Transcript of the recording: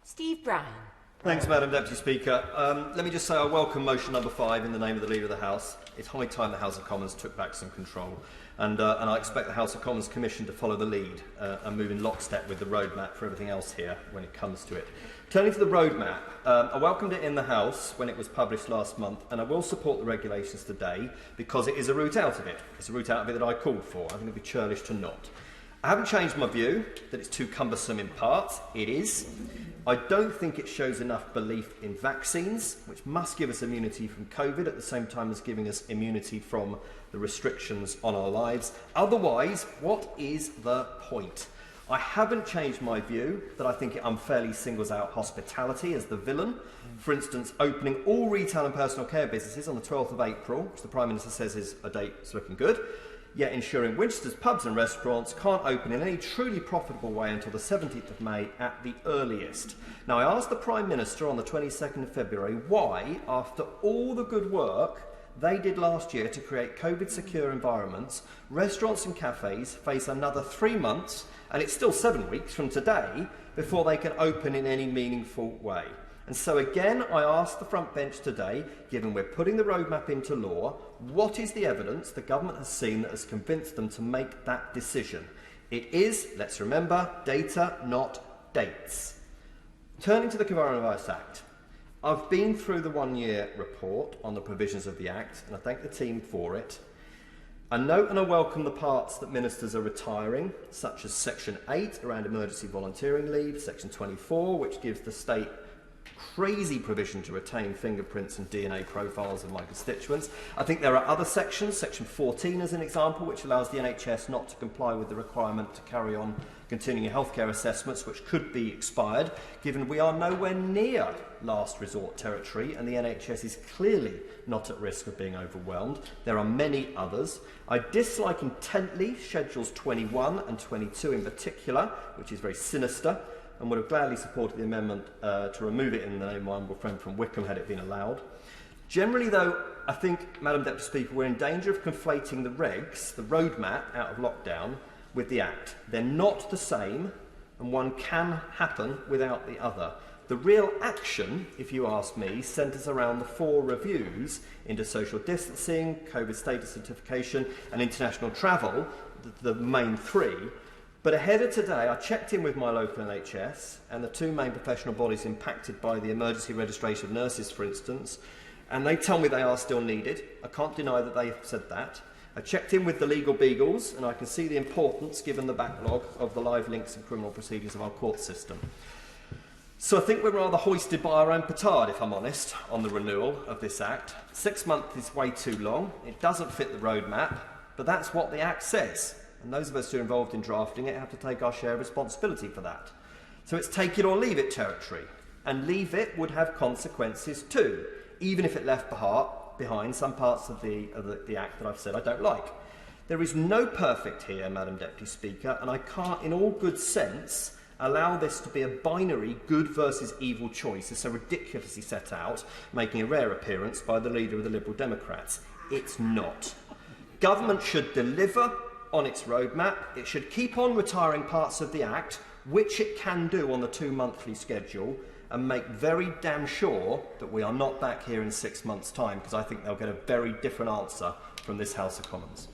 Steve Brown. Thanks, Madam Deputy Speaker. Let me just say I welcome motion number 5 in the name of the Leader of the House. It's high time the House of Commons took back some control, and I expect the House of Commons Commission to follow the lead and move in lockstep with the roadmap for everything else here when it comes to it. Turning to the roadmap, I welcomed it in the House when it was published last month, and I will support the regulations today because it is a route out of it. It's a route out of it that I called for. I think it would be churlish to not. I haven't changed my view that it's too cumbersome in parts. It is. I don't think it shows enough belief in vaccines, which must give us immunity from COVID at the same time as giving us immunity from the restrictions on our lives. Otherwise, what is the point? I haven't changed my view that I think it unfairly singles out hospitality as the villain. For instance, opening all retail and personal care businesses on the 12th of April, which the Prime Minister says is a date that's looking good, yet ensuring Winchester's pubs and restaurants can't open in any truly profitable way until the 17th of May at the earliest. Now, I asked the Prime Minister on the 22nd of February why, after all the good work they did last year to create COVID-secure environments, restaurants and cafes face another 3 months, and it's still 7 weeks from today, before they can open in any meaningful way. And so again, I asked the front bench today, given we're putting the roadmap into law, what is the evidence the government has seen that has convinced them to make that decision? It is, let's remember, data, not dates. Turning to the Coronavirus Act, I've been through the 1-year report on the provisions of the Act, and I thank the team for it. I note and I welcome the parts that ministers are retiring, such as Section 8 around emergency volunteering leave, Section 24, which gives the state crazy provision to retain fingerprints and DNA profiles of my constituents. I think there are other sections, Section 14 as an example, which allows the NHS not to comply with the requirement to carry on continuing healthcare assessments, which could be expired, given we are nowhere near last resort territory and the NHS is clearly not at risk of being overwhelmed. There are many others. I dislike intently Schedules 21 and 22 in particular, which is very sinister, and would have gladly supported the amendment to remove it in the name of my humble friend from Wickham had it been allowed. Generally, though, I think, Madam Deputy Speaker, we're in danger of conflating the regs, the roadmap out of lockdown, with the Act. They're not the same, and one can happen without the other. The real action, if you ask me, centres around the 4 reviews into social distancing, COVID status certification and international travel, the main 3. But ahead of today, I checked in with my local NHS and the 2 main professional bodies impacted by the emergency registration of nurses, for instance, and they tell me they are still needed. I can't deny that they have said that. I checked in with the legal beagles, and I can see the importance, given the backlog, of the live links and criminal procedures of our court system. So I think we're rather hoisted by our own petard, if I'm honest, on the renewal of this Act. 6 months is way too long. It doesn't fit the roadmap, but that's what the Act says. And those of us who are involved in drafting it have to take our share of responsibility for that. So it's take it or leave it territory. And leave it would have consequences too, even if it left behind some parts of the Act that I've said I don't like. There is no perfect here, Madam Deputy Speaker, and I can't, in all good sense, allow this to be a binary good versus evil choice, as so ridiculously set out, making a rare appearance by the leader of the Liberal Democrats. It's not. Government should deliver on its roadmap. It should keep on retiring parts of the Act, which it can do on the 2-monthly schedule, and make very damn sure that we are not back here in 6 months' time, because I think they'll get a very different answer from this House of Commons.